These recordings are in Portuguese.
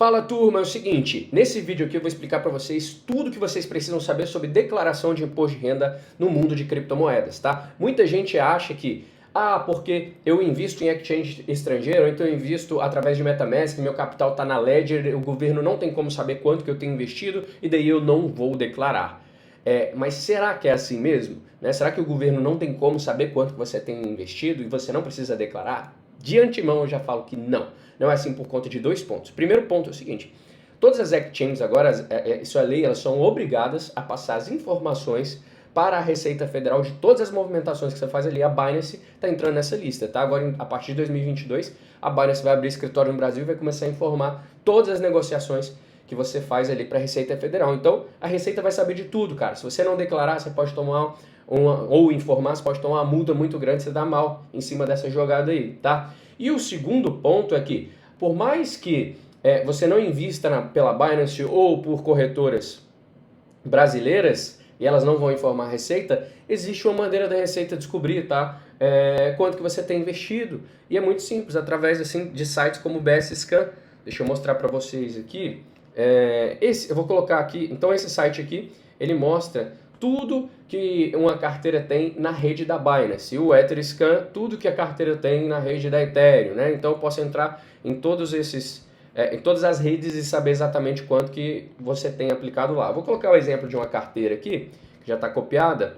Fala turma, é o seguinte, nesse vídeo aqui eu vou explicar para vocês tudo que vocês precisam saber sobre declaração de imposto de renda no mundo de criptomoedas, tá? Muita gente acha que, porque eu invisto em exchange estrangeiro, ou então eu invisto através de MetaMask, meu capital está na Ledger, o governo não tem como saber quanto que eu tenho investido e daí eu não vou declarar. Mas será que é assim mesmo? Né? Será que o governo não tem como saber quanto que você tem investido e você não precisa declarar? De antemão eu já falo que não. Não é assim por conta de dois pontos. Primeiro ponto é o seguinte, todas as exchanges agora, isso é lei, elas são obrigadas a passar as informações para a Receita Federal de todas as movimentações que você faz ali. A Binance está entrando nessa lista, tá? Agora, a partir de 2022, a Binance vai abrir escritório no Brasil e vai começar a informar todas as negociações que você faz ali para a Receita Federal. Então, a Receita vai saber de tudo, cara. Se você não declarar, você pode tomar ou informar, você pode tomar uma multa muito grande, você dá mal em cima dessa jogada aí, tá? E o segundo ponto é que, por mais que você não invista pela Binance ou por corretoras brasileiras, e elas não vão informar a Receita, existe uma maneira da Receita descobrir, tá? Quanto que você tem investido. E é muito simples, através assim, de sites como o BS Scan. Deixa eu mostrar para vocês aqui. Eu vou colocar aqui, então esse site aqui, ele mostra tudo que uma carteira tem na rede da Binance. E o Etherscan, tudo que a carteira tem na rede da Ethereum, né? Então eu posso entrar em todos esses, em todas as redes e saber exatamente quanto que você tem aplicado lá. Vou colocar o exemplo de uma carteira aqui, que já está copiada,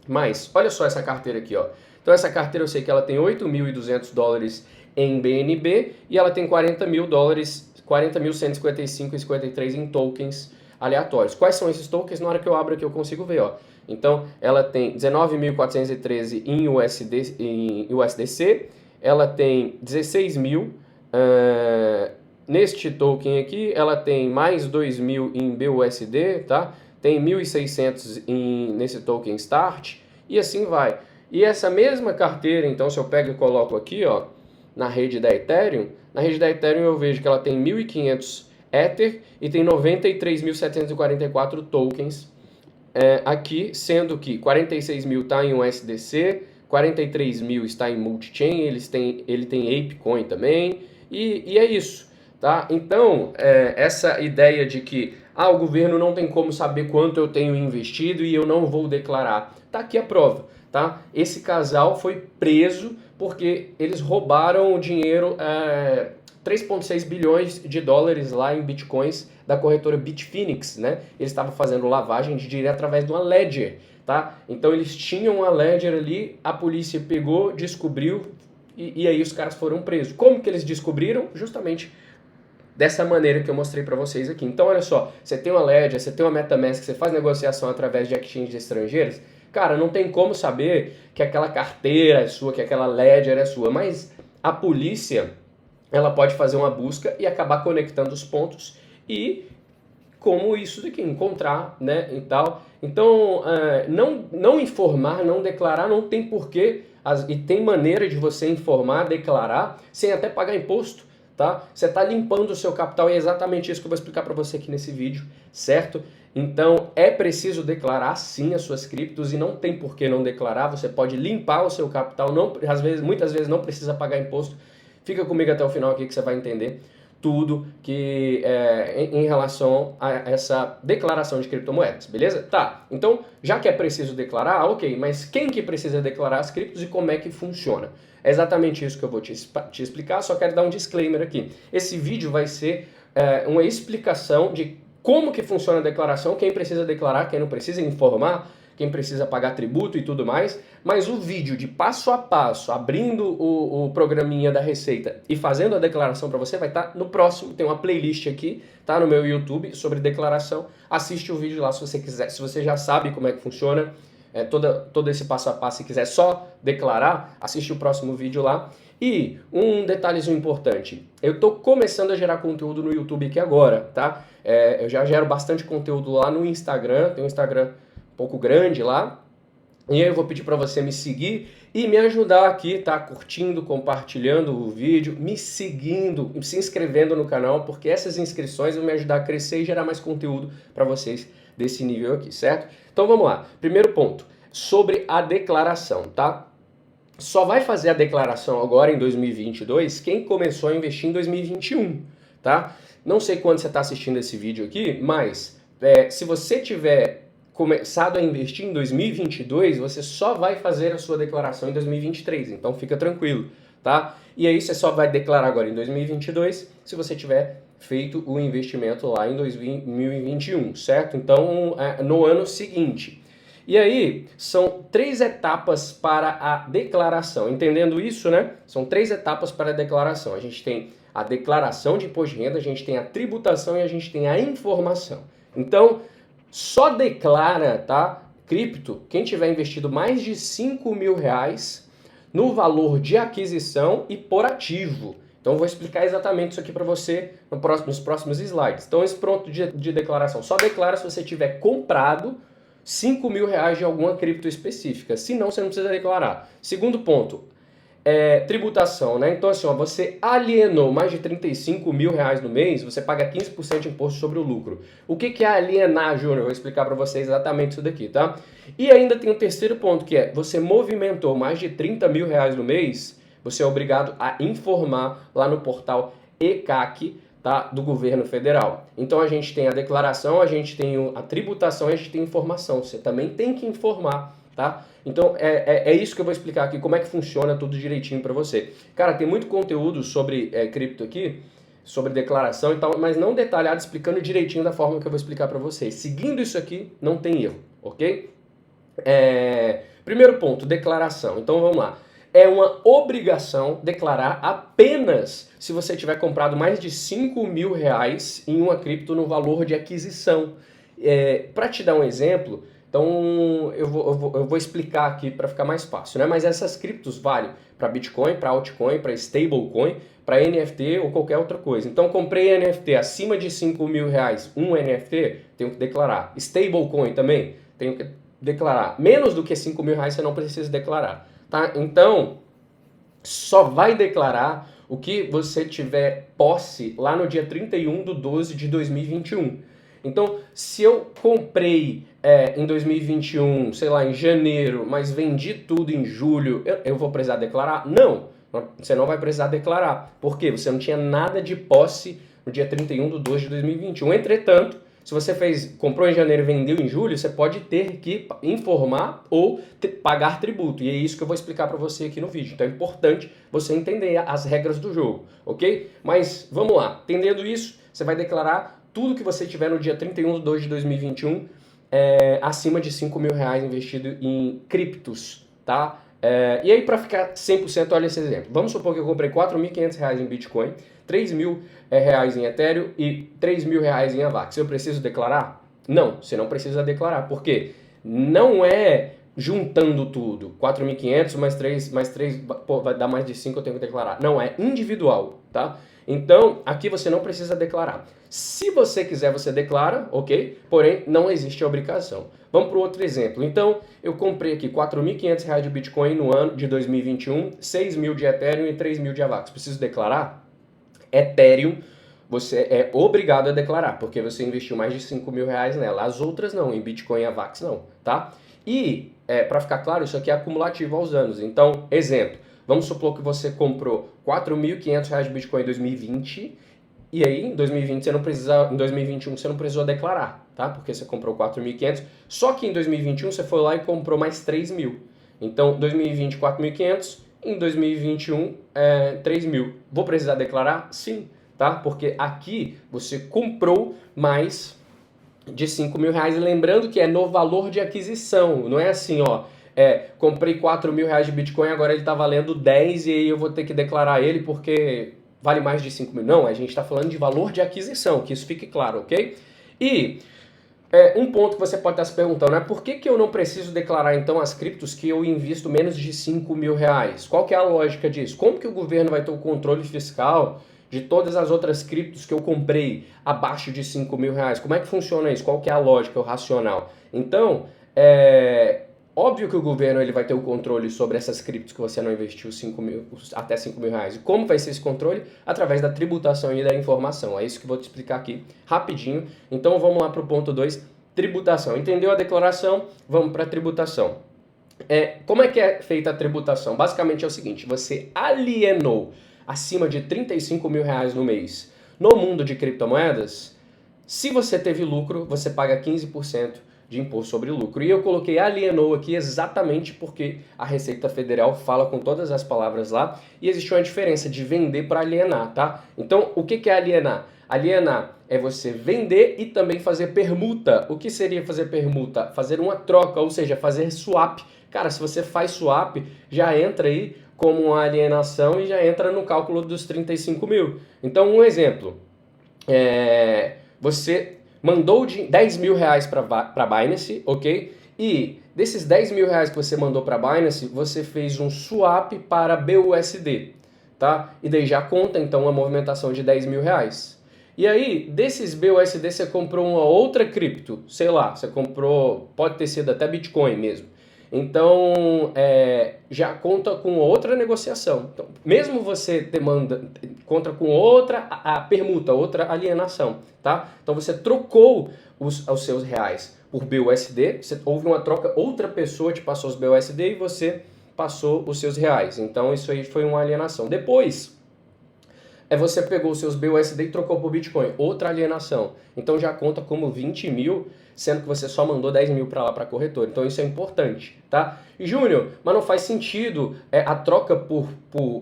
mas olha só essa carteira aqui, ó. Então essa carteira eu sei que ela tem $8.200 em BNB e ela tem $40.000, 40.155,53 em tokens aleatórios. Quais são esses tokens? Na hora que eu abro aqui eu consigo ver, ó. Então, ela tem 19.413 em USDC, ela tem 16.000 neste token aqui, ela tem mais 2.000 em BUSD, tá? Tem 1.600 nesse token Start e assim vai. E essa mesma carteira, então, se eu pego e coloco aqui, ó, na rede da Ethereum eu vejo que ela tem 1.500 Ether e tem 93.744 tokens aqui, sendo que 46.000 está em USDC, 43.000 está em Multichain, ele tem ApeCoin também, e é isso, tá? Então, essa ideia de que o governo não tem como saber quanto eu tenho investido e eu não vou declarar, tá aqui a prova, tá? Esse casal foi preso porque eles roubaram o dinheiro, 3,6 bilhões de dólares lá em bitcoins da corretora Bitfinex, né? Eles estavam fazendo lavagem de dinheiro através de uma Ledger, tá? Então eles tinham uma Ledger ali, a polícia pegou, descobriu e aí os caras foram presos. Como que eles descobriram? Justamente dessa maneira que eu mostrei para vocês aqui. Então olha só, você tem uma Ledger, você tem uma MetaMask, você faz negociação através de exchanges estrangeiras, cara, não tem como saber que aquela carteira é sua, que aquela Ledger é sua, mas a polícia, ela pode fazer uma busca e acabar conectando os pontos e como isso daqui, encontrar, né, e tal. Então, não informar, não declarar, não tem porquê, e tem maneira de você informar, declarar, sem até pagar imposto, tá? Você está limpando o seu capital e é exatamente isso que eu vou explicar para você aqui nesse vídeo, certo? Então, é preciso declarar sim as suas criptos e não tem por que não declarar, você pode limpar o seu capital, muitas vezes não precisa pagar imposto. Fica comigo até o final aqui que você vai entender tudo que em relação a essa declaração de criptomoedas, beleza? Tá, então já que é preciso declarar, ok, mas quem que precisa declarar as criptos e como é que funciona? É exatamente isso que eu vou te explicar, só quero dar um disclaimer aqui. Esse vídeo vai ser uma explicação de como que funciona a declaração, quem precisa declarar, quem não precisa, informar, quem precisa pagar tributo e tudo mais, mas o vídeo de passo a passo, abrindo o programinha da Receita e fazendo a declaração para você, vai estar no próximo, tem uma playlist aqui, tá, no meu YouTube, sobre declaração, assiste o vídeo lá se você quiser, se você já sabe como é que funciona, todo esse passo a passo, se quiser só declarar, assiste o próximo vídeo lá. E um detalhezinho importante, eu estou começando a gerar conteúdo no YouTube aqui agora, tá? Eu já gero bastante conteúdo lá no Instagram, tem um Instagram pouco grande lá, e aí eu vou pedir para você me seguir e me ajudar aqui, tá? Curtindo, compartilhando o vídeo, me seguindo, se inscrevendo no canal, porque essas inscrições vão me ajudar a crescer e gerar mais conteúdo para vocês desse nível aqui, certo? Então vamos lá, primeiro ponto, sobre a declaração, tá? Só vai fazer a declaração agora em 2022 quem começou a investir em 2021, tá? Não sei quando você está assistindo esse vídeo aqui, mas se você tiver começado a investir em 2022, você só vai fazer a sua declaração em 2023, então fica tranquilo, tá? E aí você só vai declarar agora em 2022 se você tiver feito o investimento lá em 2021, certo? Então, no ano seguinte. E aí, são 3 etapas para a declaração. Entendendo isso, né? São 3 etapas para a declaração. A gente tem a declaração de imposto de renda, a gente tem a tributação e a gente tem a informação. Então, só declara, tá? Cripto, quem tiver investido mais de R$ 5.000 no valor de aquisição e por ativo. Então, eu vou explicar exatamente isso aqui para você nos próximos slides. Então, esse pronto de declaração. Só declara se você tiver comprado R$ 5.000 de alguma cripto específica. Se não, você não precisa declarar. Segundo ponto, tributação, né? Então, assim, ó, você alienou mais de R$ 35.000 no mês, você paga 15% de imposto sobre o lucro. O que é alienar, Júnior? Eu vou explicar para vocês exatamente isso daqui, tá? E ainda tem um terceiro ponto, que é, você movimentou mais de R$ 30.000 no mês, você é obrigado a informar lá no portal ECAC, tá, do governo federal. Então a gente tem a declaração, a gente tem a tributação e a gente tem a informação. Você também tem que informar, tá? Então é isso que eu vou explicar aqui, como é que funciona tudo direitinho para você. Cara, tem muito conteúdo sobre cripto aqui, sobre declaração e tal, mas não detalhado, explicando direitinho da forma que eu vou explicar para vocês. Seguindo isso aqui, não tem erro, ok? Primeiro ponto, declaração. Então vamos lá. É uma obrigação declarar apenas se você tiver comprado mais de R$ 5.000 em uma cripto no valor de aquisição. Para te dar um exemplo, então eu vou explicar aqui para ficar mais fácil, né? Mas essas criptos valem para Bitcoin, para altcoin, para stablecoin, para NFT ou qualquer outra coisa. Então comprei NFT acima de R$ 5.000, um NFT, tenho que declarar. Stablecoin também, tenho que declarar. Menos do que R$ 5.000 você não precisa declarar. Tá? Então, só vai declarar o que você tiver posse lá no dia 31/12/2021. Então, se eu comprei em 2021, sei lá, em janeiro, mas vendi tudo em julho, eu vou precisar declarar? Não, você não vai precisar declarar. Por quê? Você não tinha nada de posse no dia 31/12/2021. Entretanto, se você comprou em janeiro e vendeu em julho, você pode ter que informar ou pagar tributo. E é isso que eu vou explicar para você aqui no vídeo. Então é importante você entender as regras do jogo, ok? Mas vamos lá. Entendendo isso, você vai declarar tudo que você tiver no dia 31/2/2021 acima de R$ 5.000 investido em criptos, tá? E aí, para ficar 100%, olha esse exemplo. Vamos supor que eu comprei R$ 4.500 em Bitcoin, R$ 3.000 em Ethereum e R$ 3.000 em AVAX. Eu preciso declarar? Não, você não precisa declarar. Por quê? Não é juntando tudo. 4.500 mais 3 pô, vai dar mais de 5, eu tenho que declarar. Não, é individual, tá? Então, aqui você não precisa declarar. Se você quiser, você declara, ok? Porém, não existe obrigação. Vamos para o outro exemplo. Então, eu comprei aqui R$ 4.500 de Bitcoin no ano de 2021, 6.000 de Ethereum e 3.000 de AVAX. Preciso declarar? Ethereum, você é obrigado a declarar, porque você investiu mais de R$ 5.000 nela. As outras não, em Bitcoin e AVAX não, tá? E, para ficar claro, isso aqui é acumulativo aos anos. Então, exemplo, vamos supor que você comprou R$ 4.500 de Bitcoin em 2020, e aí em 2020 você não precisa, em 2021 você não precisou declarar, tá? Porque você comprou 4.500, só que em 2021 você foi lá e comprou mais 3.000. Então, 2020 4.500, em 2021 3.000. Vou precisar declarar? Sim, tá? Porque aqui você comprou mais de R$ 5.000, lembrando que é no valor de aquisição, não é assim, ó, comprei R$ 4.000 de Bitcoin, agora ele está valendo 10 e aí eu vou ter que declarar ele porque vale mais de 5.000. Não, a gente está falando de valor de aquisição, que isso fique claro, ok? E um ponto que você pode estar se perguntando é por que eu não preciso declarar então as criptos que eu invisto menos de R$ 5.000? Qual que é a lógica disso? Como que o governo vai ter o controle fiscal de todas as outras criptos que eu comprei abaixo de R$ 5.000? Como é que funciona isso? Qual que é a lógica, o racional? Então, óbvio que o governo ele vai ter o controle sobre essas criptos que você não investiu até R$ 5.000. E como vai ser esse controle? Através da tributação e da informação. É isso que eu vou te explicar aqui rapidinho. Então vamos lá para o ponto 2, tributação. Entendeu a declaração? Vamos para a tributação. Como é que é feita a tributação? Basicamente é o seguinte, você alienou acima de R$ 35.000 no mês No mundo de criptomoedas, se você teve lucro, você paga 15% de imposto sobre lucro. E eu coloquei alienou aqui exatamente porque a Receita Federal fala com todas as palavras lá e existe uma diferença de vender para alienar, tá? Então, o que é alienar? Alienar é você vender e também fazer permuta. O que seria fazer permuta? Fazer uma troca, ou seja, fazer swap. Cara, se você faz swap, já entra aí como uma alienação e já entra no cálculo dos 35 mil. Então, um exemplo. Você mandou 10 mil reais para Binance, ok? E desses 10 mil reais que você mandou para Binance, você fez um swap para BUSD, tá? E daí já conta então uma movimentação de 10 mil reais. E aí, desses BUSD você comprou uma outra cripto, sei lá, você comprou, pode ter sido até Bitcoin mesmo. Então, já conta com outra negociação. Então, mesmo você conta com outra a permuta, outra alienação, tá? Então, você trocou os seus reais por BUSD, houve uma troca, outra pessoa te passou os BUSD e você passou os seus reais. Então, isso aí foi uma alienação. Depois, você pegou os seus BUSD e trocou por Bitcoin, outra alienação. Então, já conta como 20 mil, sendo que você só mandou 10 mil para lá para a corretora. Então isso é importante, tá? E Júnior, mas não faz sentido a troca por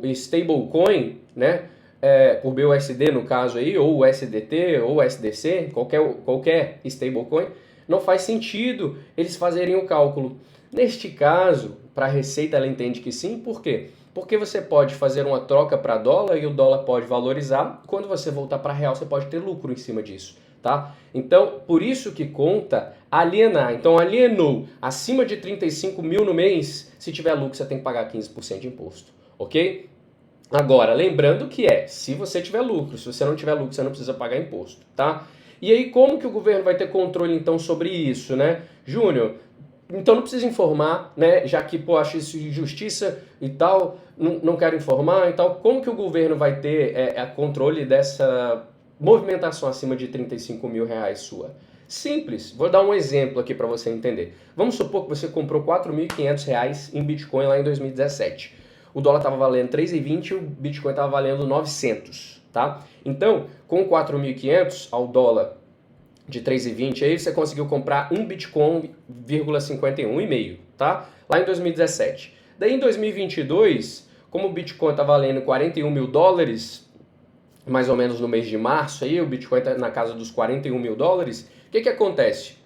stablecoin, né? Por BUSD no caso aí, ou USDT, ou USDC, qualquer stablecoin, não faz sentido eles fazerem o cálculo. Neste caso, para a Receita ela entende que sim, por quê? Porque você pode fazer uma troca para dólar e o dólar pode valorizar. Quando você voltar para real, você pode ter lucro em cima disso, tá? Então, por isso que conta alienar. Então, alienou acima de 35 mil no mês, se tiver lucro, você tem que pagar 15% de imposto, ok? Agora, lembrando que se você tiver lucro, se você não tiver lucro, você não precisa pagar imposto, tá? E aí, como que o governo vai ter controle, então, sobre isso, né? Júnior, então não precisa informar, né? Já que, acho isso injustiça e tal, não quero informar e tal. Como que o governo vai ter controle dessa movimentação acima de 35 mil reais sua? Simples, vou dar um exemplo aqui para você entender. Vamos supor que você comprou 4.500 reais em Bitcoin lá em 2017. O dólar estava valendo 3,20 e o Bitcoin estava valendo 900, tá? Então, com 4.500 ao dólar de 3,20 aí você conseguiu comprar um Bitcoin, 1,51,5, tá? Lá em 2017. Daí em 2022, como o Bitcoin tá valendo 41 mil dólares, mais ou menos no mês de março aí, o Bitcoin tá na casa dos 41 mil dólares, o que acontece?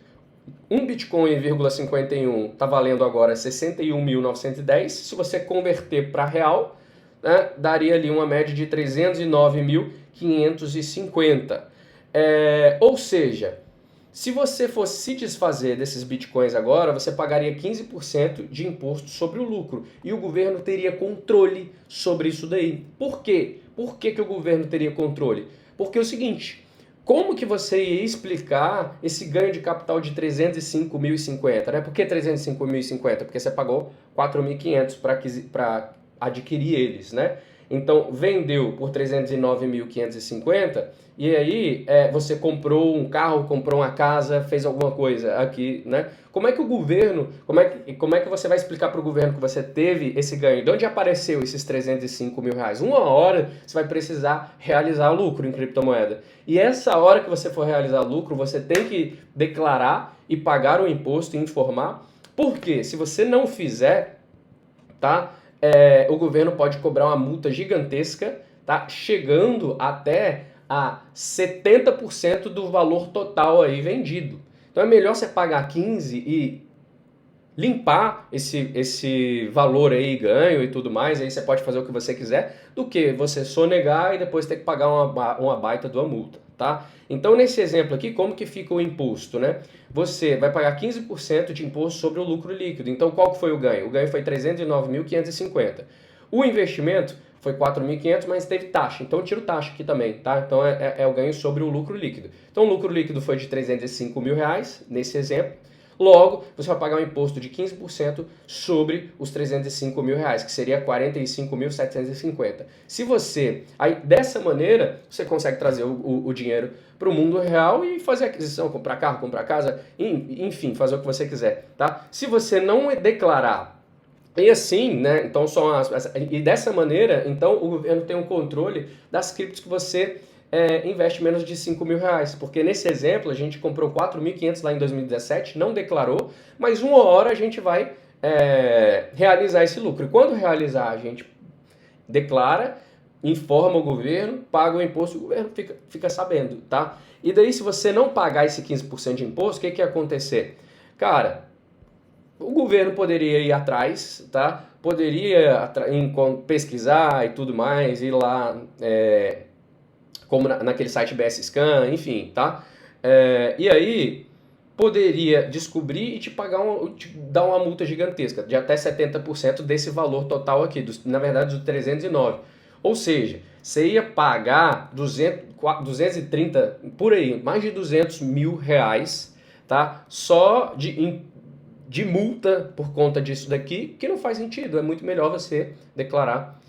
Um Bitcoin, 1,51 tá valendo agora 61.910, se você converter para real, né, daria ali uma média de 309.550. Ou seja, se você fosse se desfazer desses bitcoins agora, você pagaria 15% de imposto sobre o lucro e o governo teria controle sobre isso daí. Por quê? Por que o governo teria controle? Porque é o seguinte, como que você ia explicar esse ganho de capital de 305.050, né? Por que 305.050? Porque você pagou 4.500 para adquirir eles, né? Então, vendeu por 309.550 e aí você comprou um carro, comprou uma casa, fez alguma coisa aqui, né? Como é que o governo, como é que você vai explicar para o governo que você teve esse ganho? De onde apareceu esses 305 mil reais? Uma hora você vai precisar realizar lucro em criptomoeda. E essa hora que você for realizar lucro, você tem que declarar e pagar o imposto e informar. Porque se você não fizer, tá? O governo pode cobrar uma multa gigantesca, tá? Chegando até a 70% do valor total aí vendido. Então é melhor você pagar 15 e limpar esse valor aí, ganho e tudo mais, aí você pode fazer o que você quiser, do que você sonegar e depois ter que pagar uma baita de uma multa, tá? Então nesse exemplo aqui, como que fica o imposto, né? Você vai pagar 15% de imposto sobre o lucro líquido. Então qual que foi o ganho? O ganho foi 309.550. O investimento foi 4.500, mas teve taxa. Então eu tiro taxa aqui também, tá? Então é o ganho sobre o lucro líquido. Então o lucro líquido foi de 305 mil reais, nesse exemplo. Logo, você vai pagar um imposto de 15% sobre os 305 mil reais, que seria 45.750. Se você, aí dessa maneira, você consegue trazer o dinheiro para o mundo real e fazer aquisição, comprar carro, comprar casa, enfim, fazer o que você quiser, tá? Se você não declarar, e assim, né, então e dessa maneira, então o governo tem um controle das criptos que você investe menos de 5 mil reais. Porque nesse exemplo a gente comprou 4.500 lá em 2017, não declarou, mas uma hora a gente vai realizar esse lucro. E quando realizar, a gente declara, informa o governo, paga o imposto, o governo fica sabendo, tá? E daí, se você não pagar esse 15% de imposto, o que ia acontecer? Cara, o governo poderia ir atrás, tá? Poderia pesquisar e tudo mais, ir lá, como naquele site BS Scan, enfim, tá? E aí, poderia descobrir e te dar uma multa gigantesca, de até 70% desse valor total aqui, na verdade, dos 309. Ou seja, você ia pagar 230, por aí, mais de 200 mil reais, tá? Só de multa por conta disso daqui, que não faz sentido. É muito melhor você declarar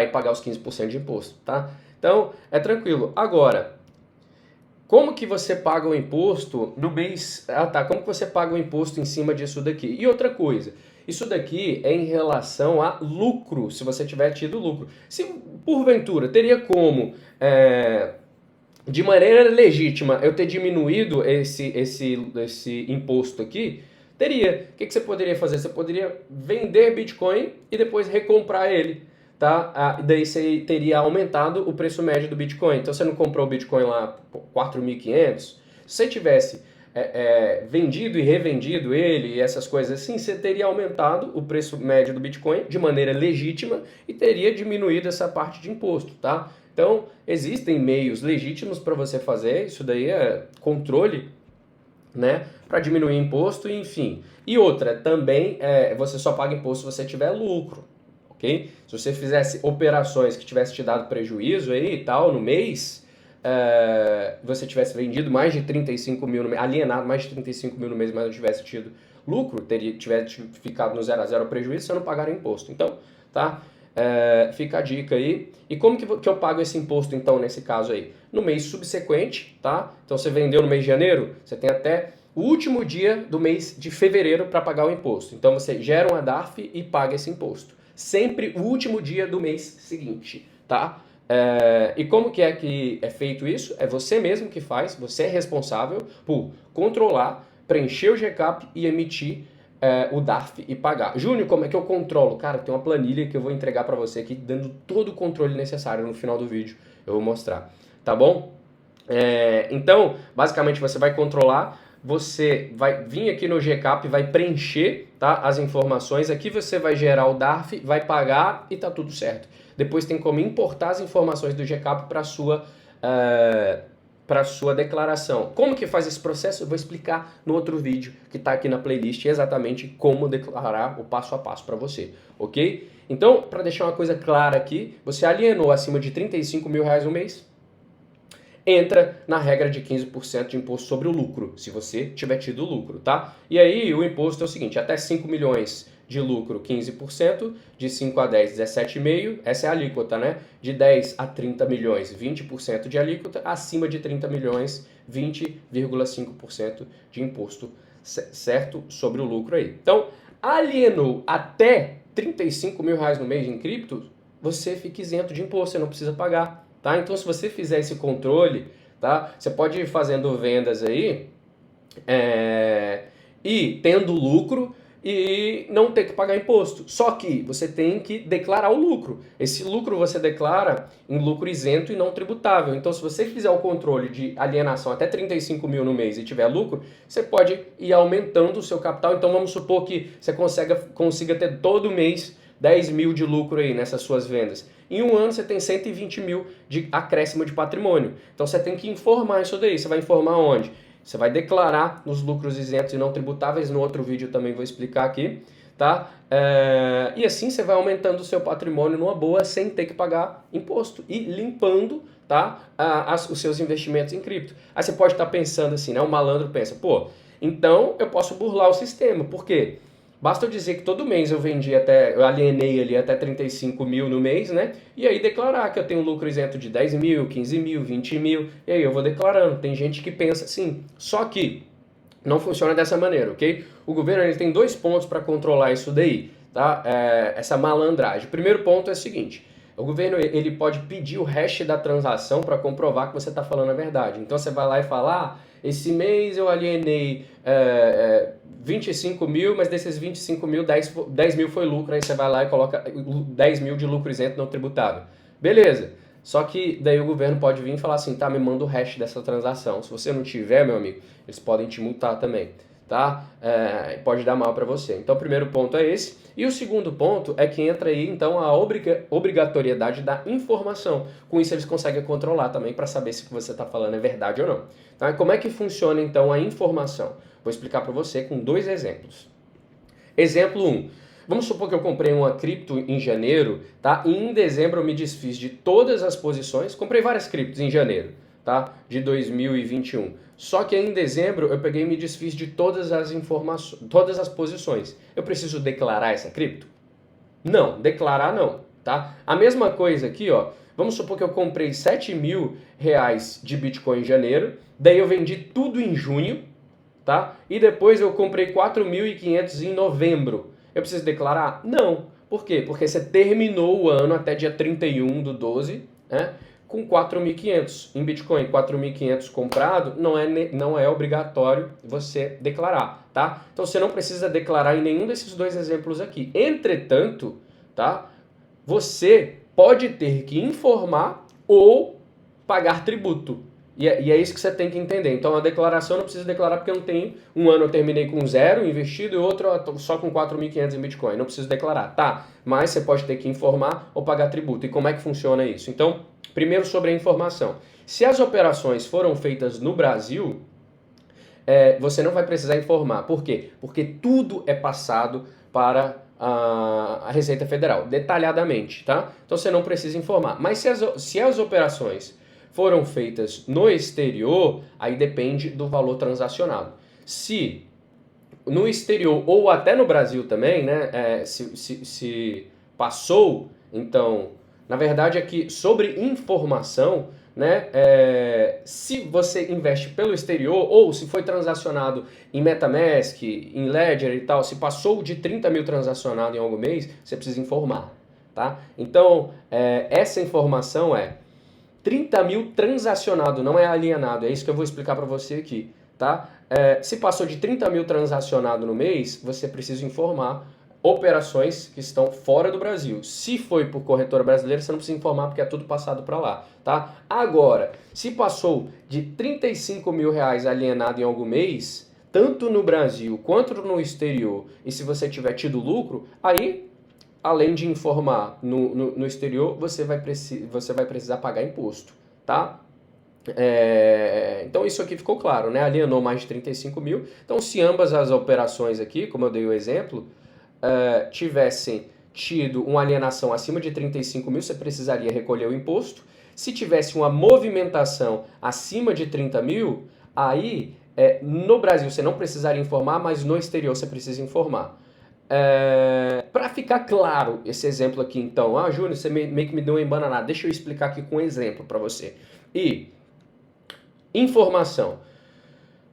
e pagar os 15% de imposto, tá? Então, é tranquilo. Agora, como que você paga o imposto no mês... como que você paga o imposto em cima disso daqui? E outra coisa, isso daqui é em relação a lucro, se você tiver tido lucro. Se, porventura, teria como, de maneira legítima, eu ter diminuído esse imposto aqui, teria. O que você poderia fazer? Você poderia vender Bitcoin e depois recomprar ele. Tá? Daí você teria aumentado o preço médio do Bitcoin. Então você não comprou o Bitcoin lá por 4.500. Se você tivesse vendido e revendido ele e essas coisas assim, você teria aumentado o preço médio do Bitcoin de maneira legítima e teria diminuído essa parte de imposto, tá? Então, existem meios legítimos para você fazer, isso daí é controle, né, para diminuir imposto, enfim. E outra, também você só paga imposto se você tiver lucro. Okay? Se você fizesse operações que tivesse te dado prejuízo aí e tal no mês, você tivesse vendido mais de 35 mil no mês, alienado mais de 35 mil no mês, mas não tivesse tido lucro, tivesse ficado no 0 a 0 prejuízo, você não pagaria imposto. Então, tá? Fica a dica aí. E como que eu pago esse imposto, então, nesse caso aí? No mês subsequente, tá? Então, você vendeu no mês de janeiro, você tem até o último dia do mês de fevereiro para pagar o imposto. Então, você gera uma DARF e paga esse imposto. Sempre o último dia do mês seguinte, tá? E como que é feito isso? É você mesmo que faz, você é responsável por controlar, preencher o GCAP e emitir o DARF e pagar. Júnior, como é que eu controlo? Cara, tem uma planilha que eu vou entregar para você aqui, dando todo o controle necessário no final do vídeo. Eu vou mostrar, tá bom? Então, basicamente você vai controlar, você vai vir aqui no GCAP, vai preencher, tá, as informações, aqui você vai gerar o DARF, vai pagar e tá tudo certo. Depois tem como importar as informações do GCAP para sua declaração. Como que faz esse processo? Eu vou explicar no outro vídeo que está aqui na playlist exatamente como declarar o passo a passo para você, ok? Então, para deixar uma coisa clara aqui, você alienou acima de 35 mil reais no mês, entra na regra de 15% de imposto sobre o lucro, se você tiver tido lucro, tá? E aí o imposto é o seguinte, até 5 milhões de lucro, 15%, de 5 a 10, 17,5%, essa é a alíquota, né? De 10 a 30 milhões, 20% de alíquota, acima de 30 milhões, 20,5% de imposto, certo? Sobre o lucro aí. Então, alienou até 35 mil reais no mês em cripto, você fica isento de imposto, você não precisa pagar. Tá? Então, se você fizer esse controle, tá? Você pode ir fazendo vendas aí e tendo lucro e não ter que pagar imposto. Só que você tem que declarar o lucro. Esse lucro você declara em lucro isento e não tributável. Então, se você fizer o controle de alienação até 35 mil no mês e tiver lucro, você pode ir aumentando o seu capital. Então, vamos supor que você consiga ter todo mês 10 mil de lucro aí nessas suas vendas. Em um ano você tem 120 mil de acréscimo de patrimônio. Então você tem que informar isso daí. Você vai informar onde? Você vai declarar nos lucros isentos e não tributáveis. No outro vídeo eu também vou explicar aqui. Tá? E assim você vai aumentando o seu patrimônio numa boa sem ter que pagar imposto. E limpando, tá, os seus investimentos em cripto. Aí você pode estar pensando assim, né? O malandro pensa, pô, então eu posso burlar o sistema. Por quê? Basta eu dizer que todo mês eu alienei ali até 35 mil no mês, né? E aí declarar que eu tenho um lucro isento de 10 mil, 15 mil, 20 mil. E aí eu vou declarando. Tem gente que pensa assim. Só que não funciona dessa maneira, ok? O governo ele tem 2 pontos para controlar isso daí, tá? Essa malandragem. O primeiro ponto é o seguinte. O governo ele pode pedir o hash da transação para comprovar que você está falando a verdade. Então você vai lá e fala, esse mês eu alienei 25 mil, mas desses 25 mil, 10 mil foi lucro, aí você vai lá e coloca 10 mil de lucro isento não tributável. Beleza. Só que daí o governo pode vir e falar assim, tá, me manda o hash dessa transação. Se você não tiver, meu amigo, eles podem te multar também, tá? Pode dar mal para você. Então o primeiro ponto é esse. E o segundo ponto é que entra aí então a obrigatoriedade da informação. Com isso eles conseguem controlar também para saber se o que você está falando é verdade ou não. Tá? Como é que funciona então a informação? Vou explicar para você com 2 exemplos. Exemplo 1. Vamos supor que eu comprei uma cripto em janeiro, tá? E em dezembro eu me desfiz de todas as posições. Comprei várias criptos em janeiro, tá? De 2021. Só que em dezembro eu peguei e me desfiz de todas as informações, todas as posições. Eu preciso declarar essa cripto? Não, declarar não, tá? A mesma coisa aqui, ó. Vamos supor que eu comprei 7 mil reais de Bitcoin em janeiro, daí eu vendi tudo em junho, tá? E depois eu comprei 4.500 em novembro. Eu preciso declarar? Não. Por quê? Porque você terminou o ano até dia 31/12, né? Com 4.500 em Bitcoin, 4.500 comprado, não é obrigatório você declarar, tá? Então você não precisa declarar em nenhum desses 2 exemplos aqui. Entretanto, tá? Você pode ter que informar ou pagar tributo. E é isso que você tem que entender. Então a declaração eu não preciso declarar porque eu não tenho. Um ano eu terminei com 0 investido e outro só com 4.500 em Bitcoin. Não preciso declarar, tá? Mas você pode ter que informar ou pagar tributo. E como é que funciona isso? Então, primeiro sobre a informação. Se as operações foram feitas no Brasil, você não vai precisar informar. Por quê? Porque tudo é passado para a Receita Federal, detalhadamente, tá? Então você não precisa informar. Mas se as operações foram feitas no exterior, aí depende do valor transacionado. Se no exterior ou até no Brasil também, né, se passou, então, na verdade aqui sobre informação, né, se você investe pelo exterior ou se foi transacionado em MetaMask, em Ledger e tal, se passou de 30 mil transacionado em algum mês, você precisa informar, tá? Então, essa informação 30 mil transacionado, não é alienado. É isso que eu vou explicar para você aqui, tá? Se passou de 30 mil transacionado no mês, você precisa informar operações que estão fora do Brasil. Se foi por corretora brasileira, você não precisa informar porque é tudo passado para lá, tá? Agora, se passou de 35 mil reais alienado em algum mês, tanto no Brasil quanto no exterior, e se você tiver tido lucro, aí além de informar no exterior, você vai precisar pagar imposto, tá? Então isso aqui ficou claro, né? Alienou mais de 35 mil. Então se ambas as operações aqui, como eu dei o exemplo, tivessem tido uma alienação acima de 35 mil, você precisaria recolher o imposto. Se tivesse uma movimentação acima de 30 mil, aí no Brasil você não precisaria informar, mas no exterior você precisa informar. Para ficar claro esse exemplo aqui, então, Júnior, você meio que me deu uma embananada, deixa eu explicar aqui com um exemplo para você. E informação.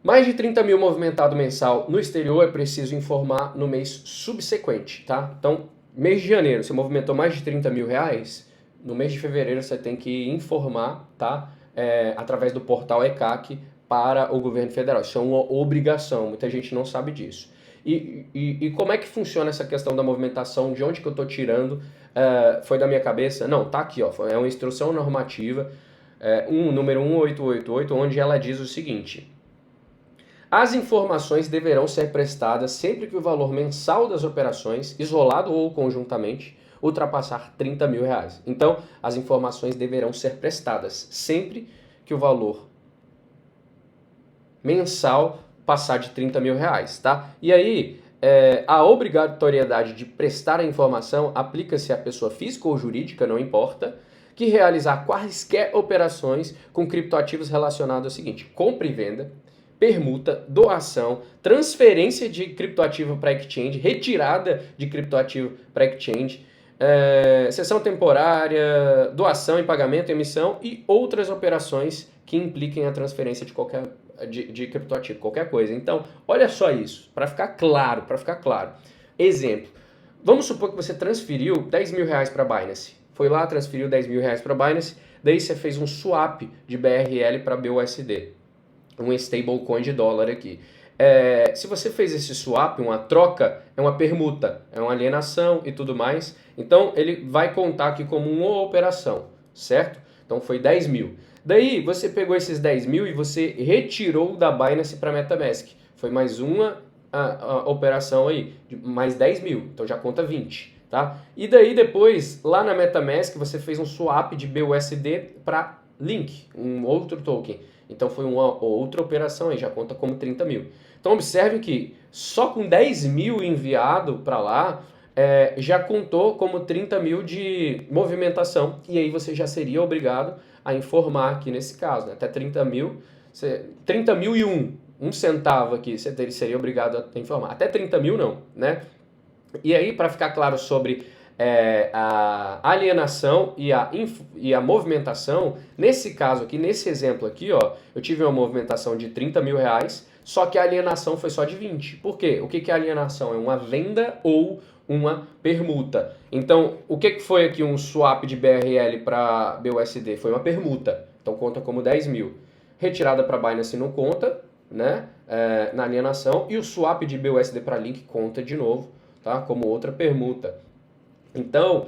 Mais de 30 mil movimentado mensal no exterior é preciso informar no mês subsequente, tá? Então, mês de janeiro, você movimentou mais de 30 mil reais, no mês de fevereiro você tem que informar, tá? Através do portal ECAC para o governo federal. Isso é uma obrigação, muita gente não sabe disso. E como é que funciona essa questão da movimentação? De onde que eu estou tirando? Foi da minha cabeça? Não, tá aqui, ó. É uma instrução normativa, número 1888, onde ela diz o seguinte: as informações deverão ser prestadas sempre que o valor mensal das operações, isolado ou conjuntamente, ultrapassar 30 mil reais. Então, as informações deverão ser prestadas sempre que o valor mensal passar de 30 mil reais, tá? E aí, a obrigatoriedade de prestar a informação aplica-se à pessoa física ou jurídica, não importa, que realizar quaisquer operações com criptoativos relacionados ao seguinte: compra e venda, permuta, doação, transferência de criptoativo para exchange, retirada de criptoativo para exchange, cessão temporária, doação e pagamento, emissão e outras operações que impliquem a transferência de criptoativo, qualquer coisa. Então, olha só isso, para ficar claro. Exemplo, vamos supor que você transferiu 10 mil reais para a Binance. foi lá, transferiu 10 mil reais para Binance, daí você fez um swap de BRL para BUSD, um stablecoin de dólar aqui. Se você fez esse swap, uma troca, é uma permuta, é uma alienação e tudo mais, então ele vai contar aqui como uma operação, certo? Então foi 10 mil. Daí você pegou esses 10 mil e você retirou da Binance para MetaMask. Foi mais uma a operação aí, de mais 10 mil, então já conta 20. Tá? E daí depois, lá na MetaMask, você fez um swap de BUSD para Link, um outro token. Então foi uma outra operação aí, já conta como 30 mil. Então observe que só com 10 mil enviado para lá, já contou como 30 mil de movimentação. E aí você já seria obrigado a informar aqui nesse caso, né? Até 30 mil, 30 mil e um centavo aqui, você seria obrigado a informar. Até 30 mil não, né? E aí, para ficar claro sobre a alienação e a movimentação, nesse caso aqui, nesse exemplo aqui, ó, eu tive uma movimentação de 30 mil reais, só que a alienação foi só de 20. Por quê? O que é alienação? É uma venda ou uma permuta. Então, o que foi aqui um swap de BRL para BUSD? Foi uma permuta, então conta como 10 mil. Retirada para Binance não conta, né? Na alienação, e o swap de BUSD para Link conta de novo, tá? Como outra permuta. Então,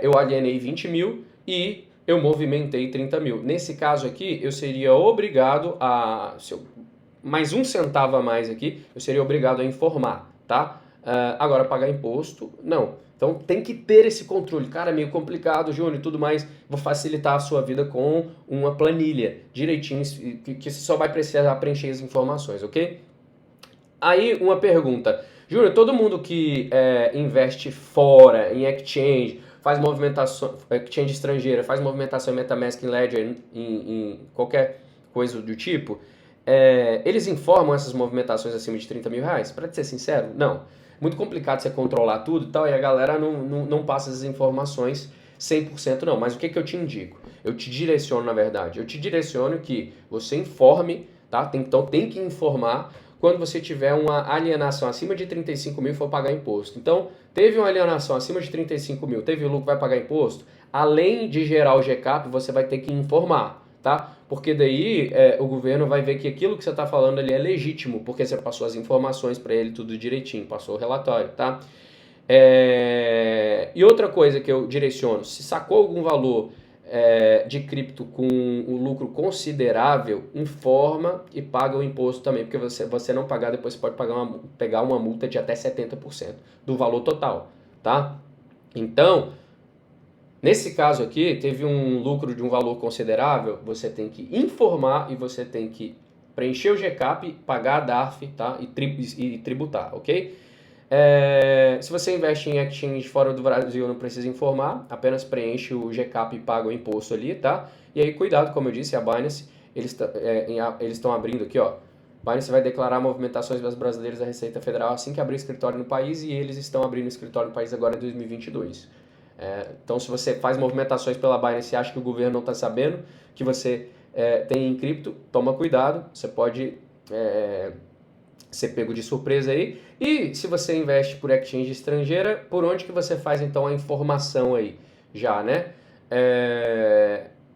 eu alienei 20 mil e eu movimentei 30 mil. Nesse caso aqui, eu seria obrigado a... mais um centavo a mais aqui, eu seria obrigado a informar, tá? Agora, pagar imposto, não. Então, tem que ter esse controle. Cara, é meio complicado, Júnior, e tudo mais. Vou facilitar a sua vida com uma planilha direitinho, que você só vai precisar preencher as informações, ok? Aí, uma pergunta. Júnior, todo mundo que investe fora, em exchange, faz movimentação, exchange estrangeira, faz movimentação em MetaMask, em Ledger, em qualquer coisa do tipo, eles informam essas movimentações acima de 30 mil reais? Para ser sincero, não. Muito complicado você controlar tudo e tal, e a galera não passa essas informações 100% não. Mas o que eu te indico? Eu te direciono, na verdade. Eu te direciono que você informe, tá? Então tem que informar quando você tiver uma alienação acima de 35 mil e for pagar imposto. Então, teve uma alienação acima de 35 mil, teve o lucro, vai pagar imposto? Além de gerar o GCAP, você vai ter que informar, tá? Porque daí o governo vai ver que aquilo que você está falando ali é legítimo, porque você passou as informações para ele tudo direitinho, passou o relatório, tá? E outra coisa que eu direciono, se sacou algum valor de cripto com um lucro considerável, informa e paga o imposto também, porque você não pagar, depois você pode pegar uma multa de até 70% do valor total, tá? Então, nesse caso aqui, teve um lucro de um valor considerável, você tem que informar e você tem que preencher o GCAP, pagar a DARF, tá? E tributar, ok? Se você investe em exchange fora do Brasil, não precisa informar, apenas preenche o GCAP e paga o imposto ali, tá? E aí, cuidado, como eu disse, a Binance, eles estão abrindo aqui, ó. Binance vai declarar movimentações das brasileiras da Receita Federal assim que abrir escritório no país, e eles estão abrindo escritório no país agora em 2022. Então, se você faz movimentações pela Binance e acha que o governo não está sabendo que você tem em cripto, toma cuidado, você pode ser pego de surpresa aí. E se você investe por exchange estrangeira, por onde que você faz então a informação aí? Já, né?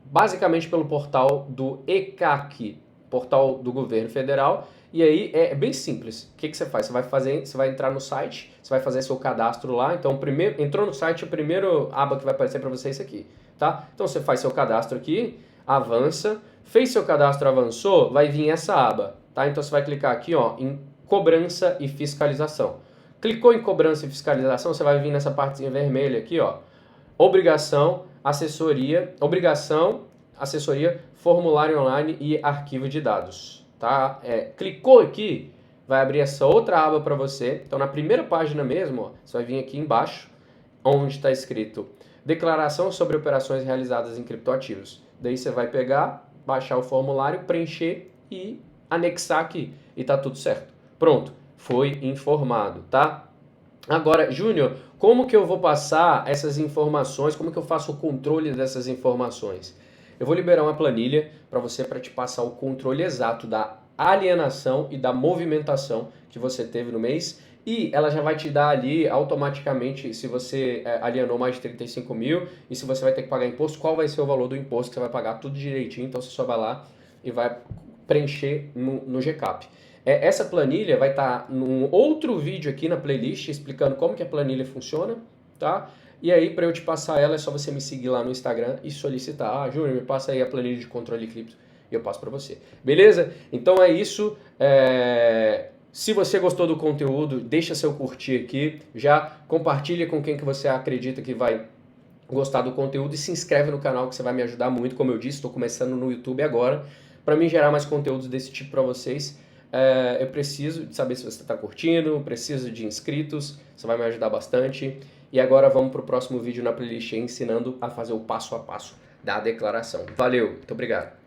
Basicamente pelo portal do ECAC, portal do governo federal. E aí é bem simples. O que você faz? Você vai entrar no site, você vai fazer seu cadastro lá. Então, entrou no site, a primeira aba que vai aparecer para você é isso aqui, tá? Então, você faz seu cadastro aqui, avança, fez seu cadastro, avançou, vai vir essa aba, tá? Então, você vai clicar aqui, ó, em cobrança e fiscalização. Clicou em cobrança e fiscalização, você vai vir nessa partezinha vermelha aqui, ó, obrigação, assessoria, formulário online e arquivo de dados. Tá? Clicou aqui, vai abrir essa outra aba para você. Então, na primeira página mesmo, ó, você vai vir aqui embaixo, onde está escrito Declaração sobre operações realizadas em criptoativos. Daí você vai pegar, baixar o formulário, preencher e anexar aqui. E tá tudo certo. Pronto, foi informado, tá? Agora, Júnior, como que eu vou passar essas informações? Como que eu faço o controle dessas informações? Eu vou liberar uma planilha para te passar o controle exato da alienação e da movimentação que você teve no mês. E ela já vai te dar ali automaticamente se você alienou mais de 35 mil e se você vai ter que pagar imposto, qual vai ser o valor do imposto que você vai pagar, tudo direitinho. Então você só vai lá e vai preencher no GCAP. Essa planilha vai estar num outro vídeo aqui na playlist explicando como que a planilha funciona, tá? E aí, para eu te passar ela, é só você me seguir lá no Instagram e solicitar. Ah, Júnior, me passa aí a planilha de controle cripto e eu passo para você. Beleza? Então é isso. Se você gostou do conteúdo, deixa seu curtir aqui. Já compartilha com quem que você acredita que vai gostar do conteúdo e se inscreve no canal que você vai me ajudar muito. Como eu disse, estou começando no YouTube agora. Para mim gerar mais conteúdos desse tipo para vocês, eu preciso de saber se você está curtindo, preciso de inscritos, você vai me ajudar bastante. E agora vamos para o próximo vídeo na playlist ensinando a fazer o passo a passo da declaração. Valeu, muito obrigado.